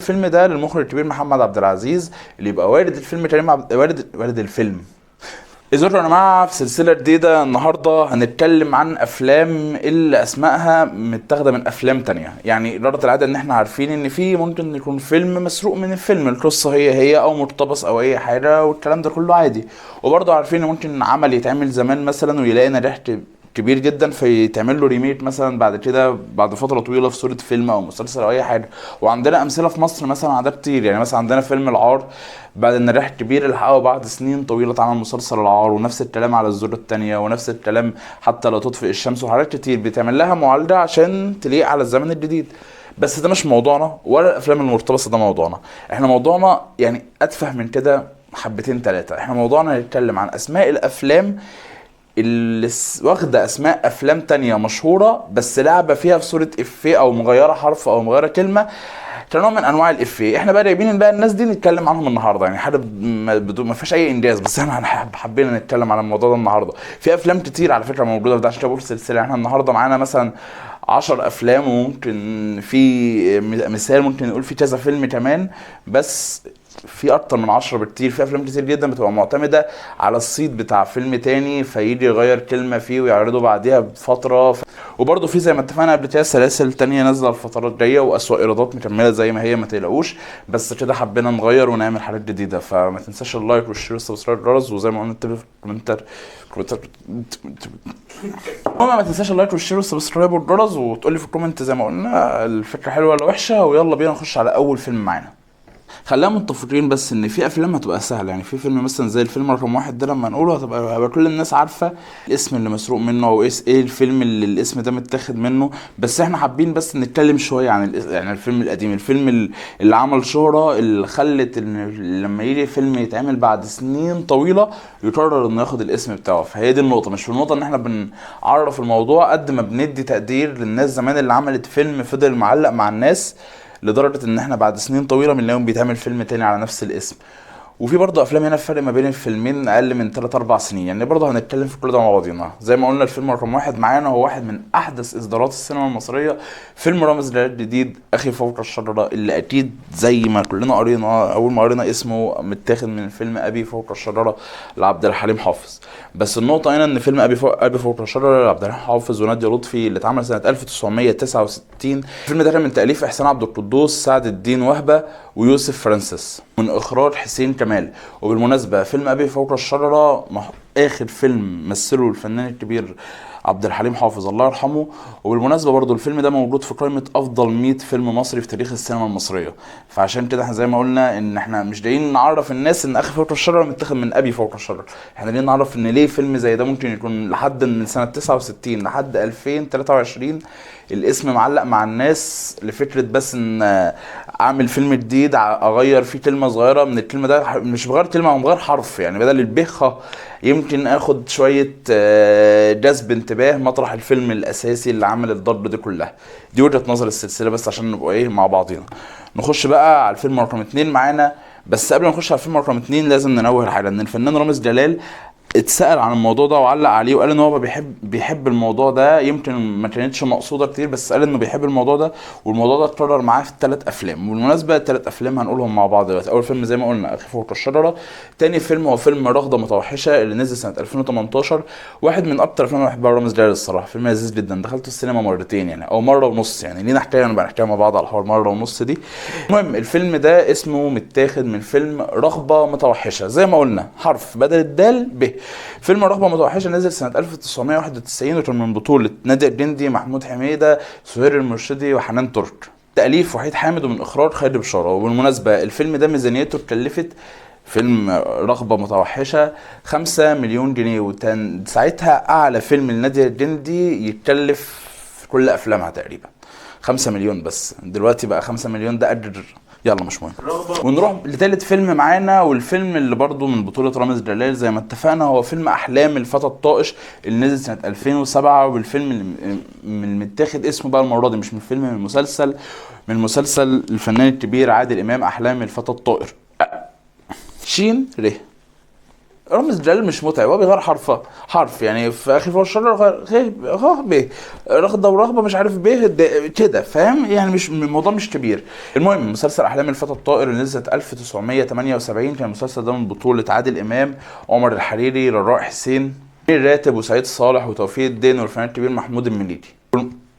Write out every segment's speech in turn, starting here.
الفيلم ده للمخرج الكبير محمد عبد العزيز، اللي يبقى وارد الفيلم وارد الفيلم. ازيكم يا جماعه، في سلسله جديده. النهارده هنتكلم عن افلام اللي اسمائها متاخده من افلام تانية. يعني إدارة العاده ان احنا عارفين ان في ممكن يكون فيلم مسروق من الفيلم، القصه هي او مقتبس او اي حاجه، والكلام ده كله عادي. وبرضه عارفين ان ممكن عمل يتعمل زمان مثلا ويلاقي نجاح كبير جدا، فيتعمل له ريميك مثلا بعد كده بعد فتره طويله في صوره فيلم او مسلسل او اي حاجه. وعندنا امثله في مصر مثلا على ده كتير. يعني مثلا عندنا فيلم العار، بعد النجاح الكبير اللي حققه بعد سنين طويله اتعمل مسلسل العار، ونفس الكلام على الزوجة التانية، ونفس الكلام حتى لا تطفئ الشمس، وحاجات كتير بتعمل لها معالجه عشان تليق على الزمن الجديد. بس ده مش موضوعنا، ولا الافلام المرتبطه ده موضوعنا. احنا موضوعنا يعني اتفه من كده حبتين تلاتة. احنا موضوعنا هنتكلم عن اسماء الافلام اللي واخدة اسماء افلام تانية مشهورة، بس لعبة فيها في صورة افيه او مغيرة حرف او مغيرة كلمة كنوع من انواع الافيه. احنا بقى جايبين بقى الناس دي نتكلم عنهم النهارده. يعني حاجه ما فيهاش اي انجاز، بس احنا حبينا نتكلم على الموضوع ده النهارده. في افلام كتير على فكره موجوده في ده، عشان كده بقول سلسله. احنا النهارده معانا مثلا 10 افلام، وممكن في مثال ممكن نقول في كذا فيلم كمان، بس في اكتر من 10 بكتير. في افلام كتير جدا بتبقى معتمده على الصيت بتاع فيلم تاني، فيجي يغير كلمه فيه ويعرضه بعديها بفتره. وبرضه في زي ما اتفقنا قبل كده سلاسل تانية نازله الفترات الجايه، واسوأ ايرادات مكمله زي ما هي، ما تقلقوش. بس كده حبينا نغير ونعمل حاجات جديده. فما تنساش اللايك والشير والسبسكرايب والجرس، وزي ما قلنا اكتب في الكومنتات. المهم ما تنساش اللايك والشير والسبسكرايب والجرس، وتقول لي في الكومنت زي ما قلنا الفكره حلوه ولا وحشه. ويلا بينا نخش على اول فيلم معانا. خلينا متفقين بس ان في افلام هتبقى سهله. يعني في فيلم مثلا زي الفيلم رقم واحد ده، لما نقوله هيبقى كل الناس عارفه الاسم اللي مسروق منه، او ايه الفيلم اللي الاسم ده متاخد منه. بس احنا حابين بس نتكلم شويه عن يعني الفيلم القديم، الفيلم اللي عمل شهره، اللي خلت ان لما يجي فيلم يتعمل بعد سنين طويله يقرر انه ياخد الاسم بتاعه. فهي دي النقطه، مش في النقطه ان احنا بنعرف الموضوع قد ما بندي تقدير للناس زمان اللي عملت فيلم فضل معلق مع الناس لدرجة ان احنا بعد سنين طويلة بنلاقيهم بيتعمل فيلم تاني على نفس الاسم. وفي برضه افلام هنا فرق ما بين الفيلمين اقل من 3 4 سنين. يعني برضه هنتكلم في كل ده مع بعضينا. زي ما قلنا الفيلم رقم واحد معانا هو واحد من احدث اصدارات السينما المصريه، فيلم رامز جلال الجديد اخي فوق الشجره، اللي اكيد زي ما كلنا قرينا اول ما قرينا اسمه متاخد من فيلم ابي فوق الشجره لعبد الحليم حافظ. بس النقطه هنا ان فيلم ابي فوق الشجره لعبد الحليم حافظ ونادية لطفي اللي اتعمل سنه 1969، الفيلم ده كان من تاليف احسان عبد القدوس، سعد الدين وهبه، ويوسف فرانسيس، من اخراج حسين كمال. وبالمناسبه فيلم ابي فوق الشجره اخر فيلم مثله الفنان الكبير عبد الحليم حافظ الله يرحمه. وبالمناسبه برضو الفيلم ده موجود في قائمه افضل 100 فيلم مصري في تاريخ السينما المصريه. فعشان كده احنا زي ما قلنا ان احنا مش جايين نعرف الناس ان اخي فوق الشجره متاخد من ابي فوق الشجره، احنا جايين نعرف ان ليه فيلم زي ده ممكن يكون لحد من سنه 69 لحد 2023 الاسم معلق مع الناس، لفكره بس ان اعمل فيلم جديد اغير فيه كلمه صغيره من الكلمه ده، مش بغير كلمه او بغير حرف. يعني بدل البخه يمكن اخد شويه جذب انتباه مطرح الفيلم الاساسي اللي عمل الضرب دي كلها. دي وجهه نظر السلسله بس عشان نبقى ايه مع بعضينا. نخش بقى على الفيلم رقم 2 معانا. بس قبل ما نخش على الفيلم رقم 2 لازم ننوه الحاجه ان الفنان رامز جلال اتسأل عن الموضوع ده وعلق عليه وقال ان هو بيحب الموضوع ده. يمكن ما كانتش مقصوده كتير، بس قال انه بيحب الموضوع ده، والموضوع ده اتكرر معاه في الثلاث افلام. وبالمناسبه الثلاث افلام هنقولهم مع بعض دلوقتي. اول فيلم زي ما قلنا اخي فوق الشجره، تاني فيلم هو فيلم رغده متوحشه اللي نزل سنه 2018، واحد من اكتر افلام انا بحبها رامز جلال الصراحه. فيلم لذيذ جدا، دخلته السينما مرتين يعني او مره ونص. يعني لينا حكايه انا بنحكيها مع بعض على الحوار مره ونص دي. المهم الفيلم ده اسمه متاخد من فيلم رغبه متوحشه، زي ما قلنا حرف بدل الدال ب. فيلم رغبة متوحشة نزل سنة 1991 وكان من بطولة نادية الجندي، محمود حميدة، سهير المرشدي، وحنان ترك. تأليف وحيد حامد، ومن إخراج خالد بشارة. وبالمناسبة الفيلم ده ميزانيته اتكلفت، فيلم رغبة متوحشة، 5 مليون جنيه. وكان ساعتها أعلى فيلم لنادية الجندي يتكلف في كل أفلامها تقريبا 5 مليون. بس دلوقتي بقى 5 مليون ده أجر. يلا مش مهم. ونروح لثالث فيلم معانا، والفيلم اللي برضو من بطولة رامز جلال زي ما اتفقنا هو فيلم أحلام الفتى الطائش اللي نزل سنة 2007. والفيلم اللي متاخد اسمه بقى المرة دي مش من فيلم، من المسلسل، من مسلسل الفنان الكبير عادل إمام، أحلام الفتى الطائر. شين ره رامز جلال مش متعب، هو بيغير حرف يعني في اخر فوق الشر ب رغده ورهبه مش عارف كده فاهم يعني، مش الموضوع مش كبير. المهم مسلسل احلام الفتى الطائر اللي نزلت 1978، كان المسلسل ده من بطوله عادل امام، عمر الحريري، رجاء حسين، راتب، وسعيد صالح، وتوفيق الدين، والفنان الكبير محمود المليجي.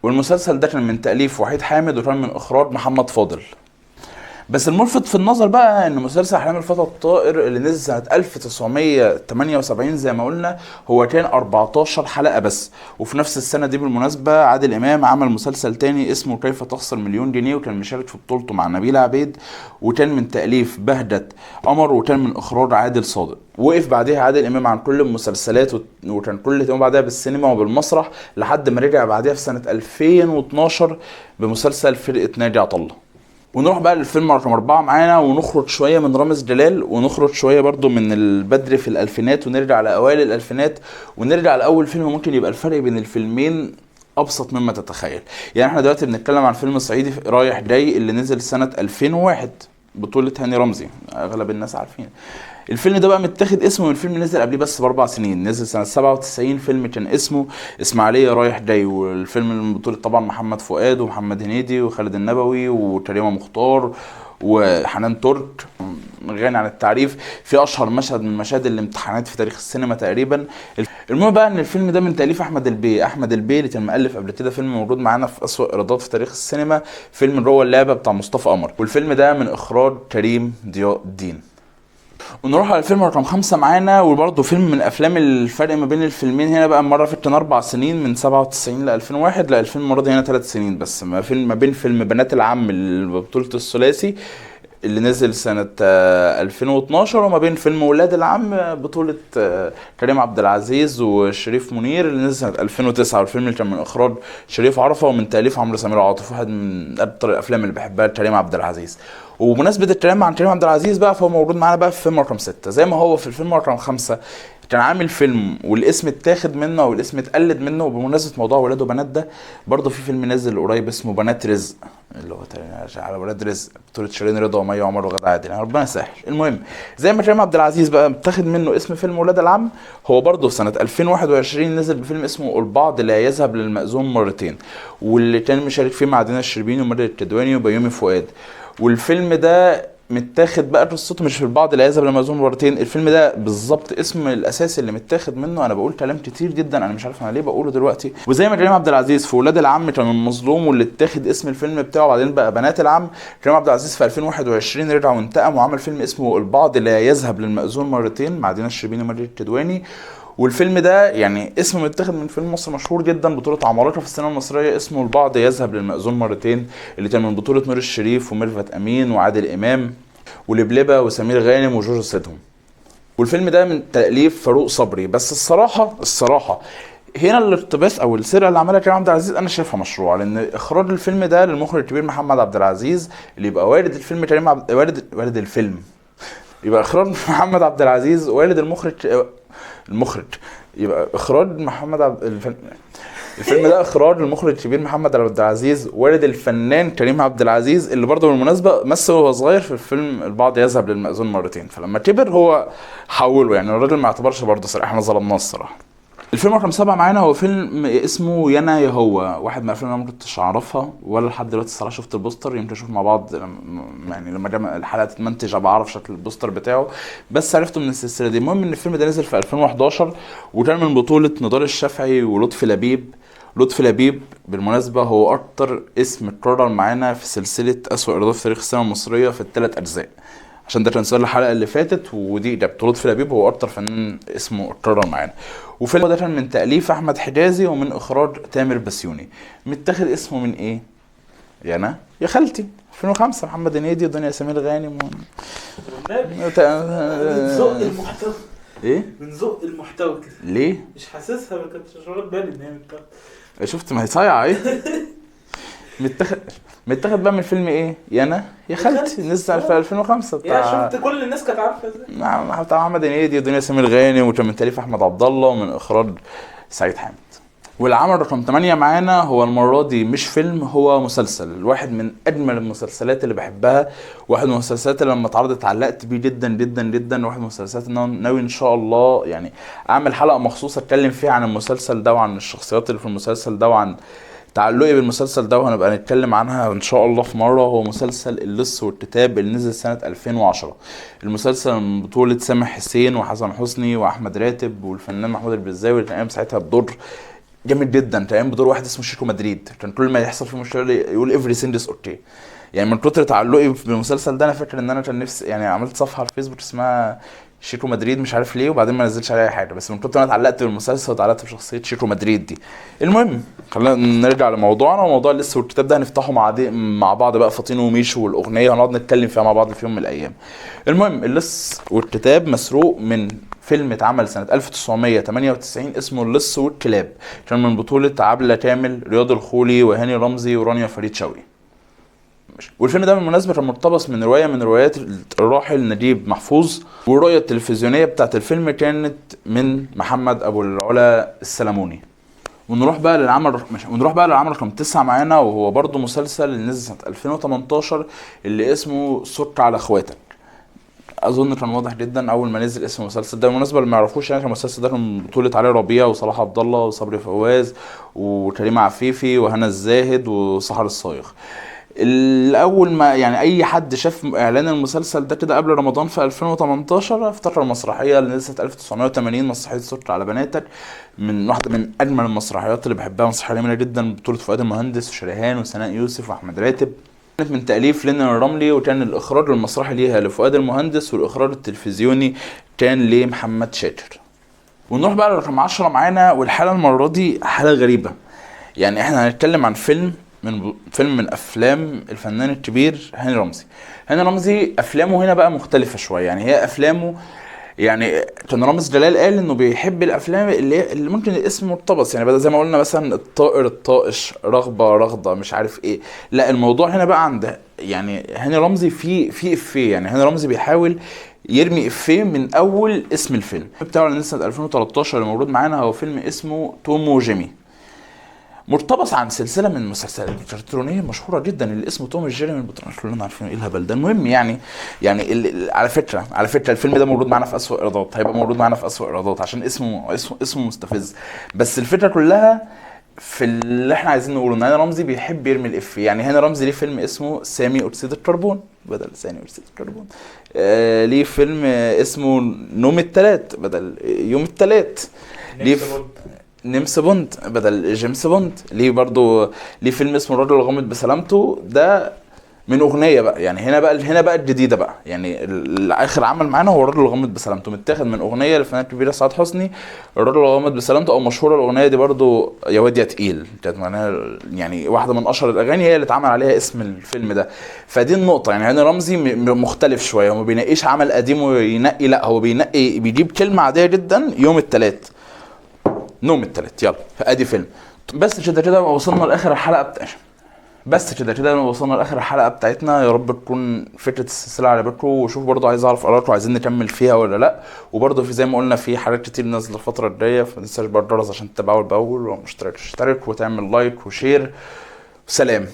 والمسلسل ده كان من تأليف وحيد حامد، وكان من إخراج محمد فاضل. بس الملفت في النظر بقى ان مسلسل احلام الفتى الطائر اللي نزل سنه 1978 زي ما قلنا هو كان 14 حلقه بس. وفي نفس السنه دي بالمناسبه عادل امام عمل مسلسل تاني اسمه كيف تخسر مليون جنيه، وكان مشارك في بطولته مع نبيل عبيد، وكان من تاليف بهجت قمر، وكان من اخراج عادل صادق. وقف بعدها عادل امام عن كل المسلسلات وكان كل اهتمامه بعدها بالسينما وبالمسرح، لحد ما رجع بعدها في سنه 2012 بمسلسل فرقه ناجي عطا الله. ونروح بقى للفيلم رقم 4 معانا، ونخرج شوية من رامز جلال، ونخرج شوية برضو من البدر في الألفينات، ونرجع لأوائل الألفينات، ونرجع لأول فيلم ممكن يبقى الفرق بين الفيلمين أبسط مما تتخيل. يعني احنا دلوقتي بنتكلم عن فيلم صعيدي رايح جاي اللي نزل سنة 2001 بطولة هاني رمزي، أغلب الناس عارفين. الفيلم ده بقى متاخد اسمه من فيلم نزل قبليه بس ب4 سنين، نزل سنة 97، فيلم كان اسمه إسماعيلية رايح جاي، والفيلم من بطولة طبعا محمد فؤاد ومحمد هنيدي وخالد النبوي وكريمة مختار وحنان ترك، غني عن التعريف، في اشهر مشهد من مشاهد الامتحانات في تاريخ السينما تقريبا. المهم بقى ان الفيلم ده من تاليف احمد البيه اللي كان مؤلف قبل كده فيلم موجود معانا في اسوأ ايرادات في تاريخ السينما، فيلم جوه اللعبه بتاع مصطفى قمر، والفيلم ده من اخراج كريم ضياء الدين. ونروح على الفيلم رقم 5 معانا، وبرضه فيلم من افلام الفرق ما بين الفيلمين هنا بقى المره فاتت كان 4 سنين من 97 ل 2001، لا الفيلم المره دي هنا 3 سنين بس. ما بين فيلم بنات العم اللي بطولة الثلاثي اللي نزل سنة 2012، وما بين فيلم ولاد العم بطولة كريم عبد العزيز وشريف منير اللي نزل سنة 2009، والفيلم اللي كان من إخراج شريف عرفة ومن تأليف عمرو سمير عاطف، واحد من أكتر الأفلام اللي بحبها كريم عبد العزيز. وبمناسبة الكلام عن كريم عبد العزيز بقى، فهو موجود معانا بقى في فيلم رقم 6 زي ما هو في الفيلم رقم 5 كان عامل فيلم والاسم اتاخد منه او الاسم اتقلد منه. وبمناسبة موضوع ولاد وبنات ده، برضه في فيلم نازل قريب اسمه بنات رزق، اللي هو على ولاد رزق بطولة شيرين رضا ومي عمر وغادة عادل، يعني ربنا يسهل. المهم زي ما كريم عبد العزيز بقى متاخد منه اسم فيلم ولاد العم، هو برضه في سنة 2021 نزل بفيلم اسمه البعض لا يذهب للمأذون مرتين، واللي كان مشارك فيه مع دينا الشربيني وماجد الكدواني وبيومي فؤاد. والفيلم ده متاخد بقى قصته مش في البعض لا يذهب للمأذون مرتين، الفيلم ده بالظبط اسم الاساسي اللي متاخد منه. انا بقول كلام كتير جدا انا مش عارف انا ليه بقوله دلوقتي. وزي ما كريم عبد العزيز في ولاد العم كان المظلوم واللي اتاخد اسم الفيلم بتاعه وبعدين بقى بنات العم، كريم عبد العزيز في 2021 رجع وانتقم وعمل فيلم اسمه البعض لا يذهب للمأذون مرتين مع دينا الشربيني وماجد الكدواني. والفيلم ده يعني اسمه متاخد من فيلم مصري مشهور جدا بطولة عمالقة في السينما المصرية اسمه البعض يذهب للمأذون مرتين، اللي كان من بطولة نور الشريف وميرفت أمين وعادل إمام ولبلبة وسمير غانم وجورج سيدهم. والفيلم ده من تأليف فاروق صبري. بس الصراحة هنا الاقتباس او السرقه اللي عملها كريم عبد العزيز انا شايفها مشروع، لان اخراج الفيلم ده للمخرج الكبير محمد عبد العزيز اللي يبقى والد الفيلم والد الفيلم، يبقى اخراج محمد عبد العزيز والد المخرج يبقى اخراج الفيلم ده اخراج المخرج الكبير محمد عبد العزيز والد الفنان كريم عبد العزيز، اللي برضه بالمناسبه مثل وهو صغير في الفيلم البعض يذهب للمأذون مرتين، فلما كبر هو حوله، يعني الراجل ما اعتبرش برضه صراحه، احنا ظلمناه الصراحه. الفيلم رقم 7 معانا هو فيلم اسمه يانا يا هو، واحد من الافلام اللي انا ما كنتش اعرفها ولا لحد دلوقتي الصراحه. شفت البوستر، يمكن نشوف مع بعض يعني لما الحلقه تتمنتج ابقى اعرف شكل البوستر بتاعه، بس عرفته من السلسله دي. المهم ان الفيلم ده نزل في 2011 وكان من بطوله نضال الشافعي ولطفي لبيب. لطفي لبيب بالمناسبه هو اكتر اسم اتكرر معانا في سلسله اسوأ ايرادات في تاريخ السينما المصريه في ال3 اجزاء، عشان ده كان سؤال الحلقه اللي فاتت، ودي ده بطولة لطفي لبيب هو اكتر فنان اسمه اتكرر معانا. وفيلم ده كان من تأليف احمد حجازي ومن اخراج تامر بسيوني. متاخد اسمه من ايه؟ يا انا يا خالتي 2005 محمد هنيدي ودنيا سمير غانم من ذوق المحتوى ايه؟ من ذوق المحتوى كده ليه؟ مش حاسسها، ما كنتش واخد بالي ان هي متاخد. شفت ما هي صايعه ايه؟ متاخد بقى من فيلم ايه؟ يا انا يا خالتي نزل في 2005 يا شفت كل الناس كانت عارفه ازاي. بتاع محمد هنيدي ودنيا سمير غانم، وكان من تأليف احمد عبد الله ومن اخراج سعيد حامد. والعمل رقم 8 معانا هو المرة دي مش فيلم، هو مسلسل، واحد من أجمل المسلسلات اللي بحبها، واحد من المسلسلات اللي لما اتعرضت علقت بيه جدا جدا جدا، واحد من المسلسلات اللي أنا ناوي إن شاء الله يعني أعمل حلقة مخصوصة أتكلم فيها عن المسلسل ده وعن الشخصيات اللي في المسلسل ده وعن تعلقي بالمسلسل ده، وهنبقى نتكلم عنها ان شاء الله في مره. هو مسلسل اللص والكتاب اللي نزل سنه 2010. المسلسل من بطوله سامح حسين وحسن حسني واحمد راتب والفنان محمود البزاوي اللي كان قايم ساعتها بدور جامد جدا، كان قايم بدور واحد اسمه شيكو مدريد، كان كل ما يحصل فيه مشكله يقول افري سيندس اوكي. يعني من كتر تعلقي بالمسلسل ده انا فاكر ان انا كان نفسي يعني عملت صفحه على الفيسبوك اسمها شيكو مدريد مش عارف ليه، وبعدين ما نزلش عليها حاجه، بس من كتر ما انا اتعلقت بالمسلسل واتعلقت بشخصيه شيكو مدريد دي. المهم خلينا نرجع لموضوعنا، وموضوع لسه والكتاب ده هنفتحه مع بعض بقى، فاطين وميشو والاغنيه هنقعد نتكلم فيها مع بعض في يوم من الايام. المهم اللص والكتاب مسروق من فيلم اتعمل سنة 1998 اسمه اللص والكلاب، كان من بطولة عبلة كامل، رياض الخولي، وهاني رمزي، ورانيا فريد شوقي. والفيلم ده بالمناسبة كان مقتبس من رواية من روايات الراحل نجيب محفوظ، والرؤية التلفزيونية بتاعت الفيلم كانت من محمد أبو العلا السلموني. ونروح بقى للعمل رقم 9 معانا، وهو برضو مسلسل اللي نزل سنة 2018 اللي اسمه سك على اخواتك. اظن كان واضح جدا اول ما نزل اسم المسلسل ده. بالمناسبه اللي ما يعرفوش يعني المسلسل ده كان بطوله علي ربيع وصلاح عبد الله وصبري فواز وكريم عفيفي وهنا الزاهد وسحر الصايغ. الاول ما يعني اي حد شاف اعلان المسلسل ده كده قبل رمضان في 2018 افتكر المسرحيه اللي نزلت 1980، مسرحيه سك على بناتك، من واحده من اجمل المسرحيات اللي بحبها، مسرحيه جميله جدا بطوله فؤاد المهندس وشريهان وسناء يوسف واحمد راتب. كانت من تأليف لينين الرملي، وكان الإخراج المسرحي ليها لفؤاد المهندس، والإخراج التلفزيوني كان لمحمد شاكر. ونروح بقى لرقم 10 معانا، والحالة المرة دي حالة غريبة. يعني احنا هنتكلم عن فيلم من أفلام الفنان الكبير هاني رمزي. هاني رمزي أفلامه هنا بقى مختلفة شوية، يعني هي أفلامه يعني كان رامز جلال قال انه بيحب الافلام اللي ممكن الاسم مرتبط، يعني بدل زي ما قلنا مثلا الطائر الطائش، رغبه رغده، مش عارف ايه. لا الموضوع هنا بقى عند يعني هاني رمزي في افيه، يعني هاني رمزي بيحاول يرمي افيه من اول اسم الفيلم بتاعه اللي سنه 2013 اللي موجود معانا، هو فيلم اسمه توم وجيمي، مرتبط عن سلسله من المسلسلات الكرتونيه مشهوره جدا اللي اسمه توم وجيري من البطل، كلنا عارفين ايه الهبل ده. المهم يعني على فكره الفيلم ده موجود معانا في اسوأ ايرادات، هيبقى موجود معانا في اسوأ ايرادات عشان اسمه مستفز. بس الفكره كلها في اللي احنا عايزين نقوله ان هاني رمزي بيحب يرمي الافيه. يعني هاني رمزي ليه فيلم اسمه سامي اكسيد الكربون بدل ثاني اكسيد الكربون، ليه فيلم اسمه نوم التلات بدل يوم التلات، ليه نيمس بوند بدل جيمس بوند، ليه فيلم اسمه الرجل الغامض بسلامته، ده من اغنيه بقى. يعني هنا بقى الجديده بقى، يعني اخر عمل معانا هو الرجل الغامض بسلامته، متاخد من اغنيه للفنان الكبير سعاد حسني، الرجل الغامض بسلامته، او مشهوره الاغنيه دي برضو يا واد يا تقيل، كانت معناها يعني واحده من اشهر الاغاني هي اللي اتعمل عليها اسم الفيلم ده. فدي النقطه، يعني هاني رمزي مختلف شويه، وما بينقيش عمل قديم وينقي، لا هو بيجيب كلمه عاديه جدا، يوم التلات، نوم التلات، يلا ادي فيلم. بس كده وصلنا لاخر الحلقه بتاعتنا. يا رب تكون فكره السلسله عجبتكم، وشوف برضو عايز اعرف ارائكم، عايزين نكمل فيها ولا لا. وبرضو في زي ما قلنا في حاجات كتير نازله الفتره الجايه، فما تنساش برضو عشان تتابعوا باول، ومشترك اشترك وتعمل لايك وشير. سلام.